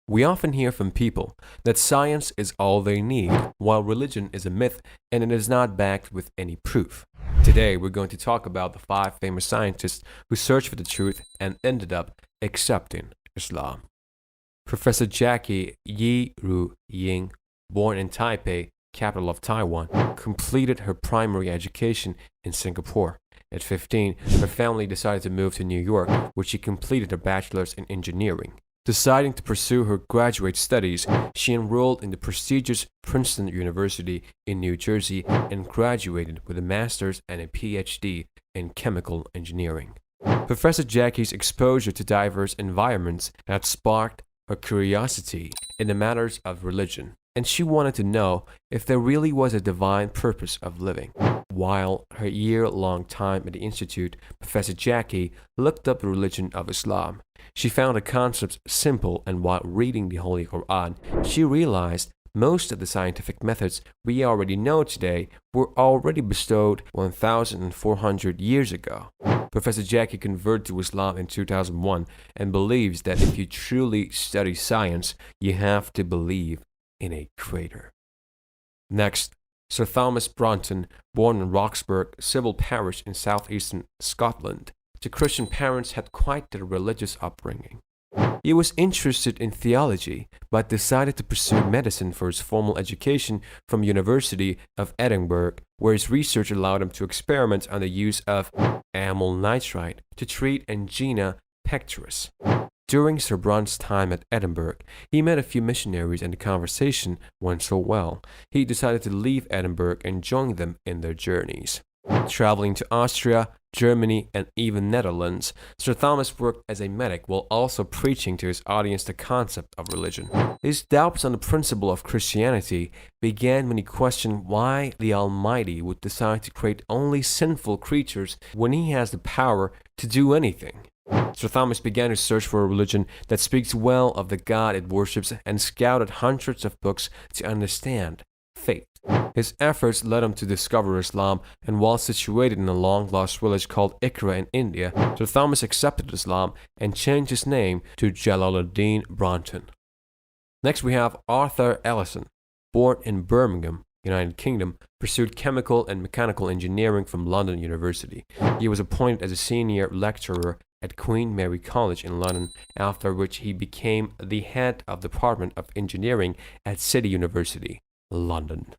We often hear from people that science is all they need, while religion is a myth and it is not backed with any proof. Today, we're going to talk about the 5 famous scientists who searched for the truth and ended up accepting Islam. Professor Jackie Yi Ru Ying, born in Taipei, capital of Taiwan, completed her primary education in Singapore. At 15, her family decided to move to New York, where she completed her bachelor's in engineering. Deciding to pursue her graduate studies, she enrolled in the prestigious Princeton University in New Jersey and graduated with a master's and a PhD in chemical engineering. Professor Jackie's exposure to diverse environments had sparked her curiosity in the matters of religion, and she wanted to know if there really was a divine purpose of living. While her year-long time at the Institute, Professor Jackie looked up the religion of Islam. She found the concepts simple, and while reading the Holy Quran, she realized most of the scientific methods we already know today were already bestowed 1,400 years ago. Professor Jackie converted to Islam in 2001 and believes that if you truly study science, you have to believe in a creator. Next, Sir Thomas Brunton, born in Roxburgh, civil parish in southeastern Scotland. The Christian parents had quite the religious upbringing. He was interested in theology, but decided to pursue medicine for his formal education from University of Edinburgh, where his research allowed him to experiment on the use of amyl nitrite to treat angina pectoris. During Sir Brun's time at Edinburgh, he met a few missionaries and the conversation went so well, he decided to leave Edinburgh and join them in their journeys. Traveling to Austria, Germany, and even Netherlands, Sir Thomas worked as a medic while also preaching to his audience the concept of religion. His doubts on the principle of Christianity began when he questioned why the Almighty would decide to create only sinful creatures when he has the power to do anything. Sir Thomas began to search for a religion that speaks well of the God it worships and scouted hundreds of books to understand faith. His efforts led him to discover Islam, and while situated in a long-lost village called Ikra in India, Sir Thomas accepted Islam and changed his name to Jalaluddin Brunton. Next we have Arthur Ellison, born in Birmingham, United Kingdom, pursued chemical and mechanical engineering from London University. He was appointed as a senior lecturer at Queen Mary College in London, after which he became the head of the Department of Engineering at City University, London.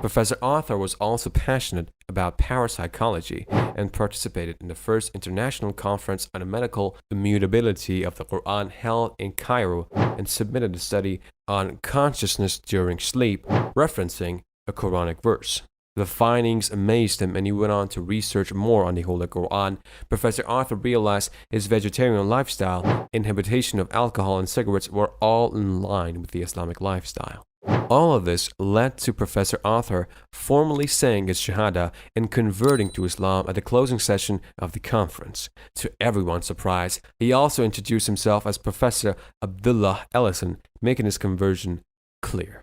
Professor Arthur was also passionate about parapsychology and participated in the first international conference on the medical immutability of the Quran held in Cairo and submitted a study on consciousness during sleep, referencing a Quranic verse. The findings amazed him and he went on to research more on the Holy Quran. Professor Arthur realized his vegetarian lifestyle, inhibition of alcohol and cigarettes were all in line with the Islamic lifestyle. All of this led to Professor Arthur formally saying his Shahada and converting to Islam at the closing session of the conference. To everyone's surprise, he also introduced himself as Professor Abdullah Ellison, making his conversion clear.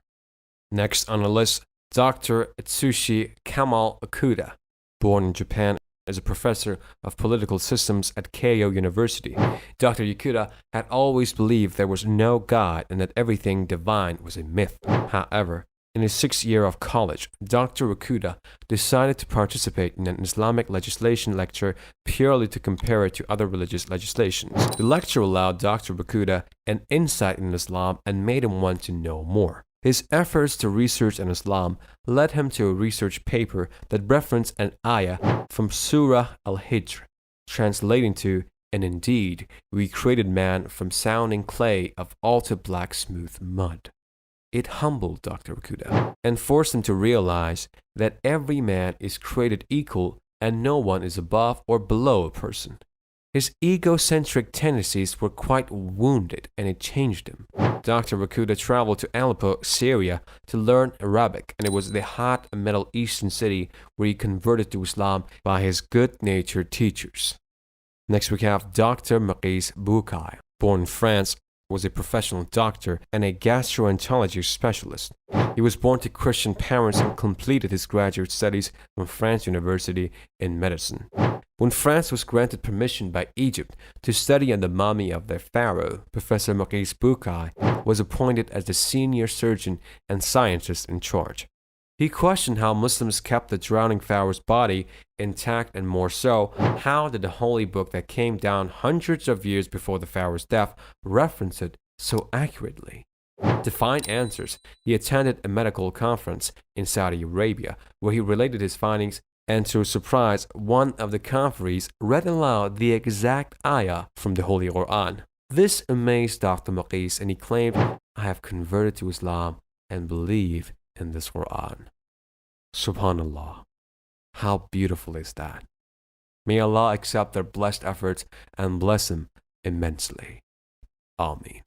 Next on the list, Dr. Atsushi Kamal Okuda, born in Japan as a professor of political systems at Keio University. Dr. Okuda had always believed there was no God and that everything divine was a myth. However, in his 6th year of college, Dr. Okuda decided to participate in an Islamic legislation lecture purely to compare it to other religious legislations. The lecture allowed Dr. Okuda an insight in Islam and made him want to know more. His efforts to research on Islam led him to a research paper that referenced an ayah from Surah Al-Hijr, translating to, "And indeed, we created man from sounding clay of altar black smooth mud." It humbled Dr. Okuda and forced him to realize that every man is created equal and no one is above or below a person. His egocentric tendencies were quite wounded and it changed him. Dr. Okuda traveled to Aleppo, Syria to learn Arabic, and it was the hot Middle Eastern city where he converted to Islam by his good-natured teachers. Next we have Dr. Maurice Bucaille, born in France, was a professional doctor and a gastroenterology specialist. He was born to Christian parents and completed his graduate studies from France University in medicine. When France was granted permission by Egypt to study on the mummy of their pharaoh, Professor Maurice Bucaille was appointed as the senior surgeon and scientist in charge. He questioned how Muslims kept the drowning Pharaoh's body intact, and more so, how did the holy book that came down hundreds of years before the Pharaoh's death reference it so accurately? To find answers, he attended a medical conference in Saudi Arabia where he related his findings, and to his surprise, one of the conferees read aloud the exact ayah from the Holy Quran. This amazed Dr. Maqis, and he claimed, "I have converted to Islam and believe in this Quran." Subhanallah. How beautiful is that? May Allah accept their blessed efforts and bless them immensely. Ameen.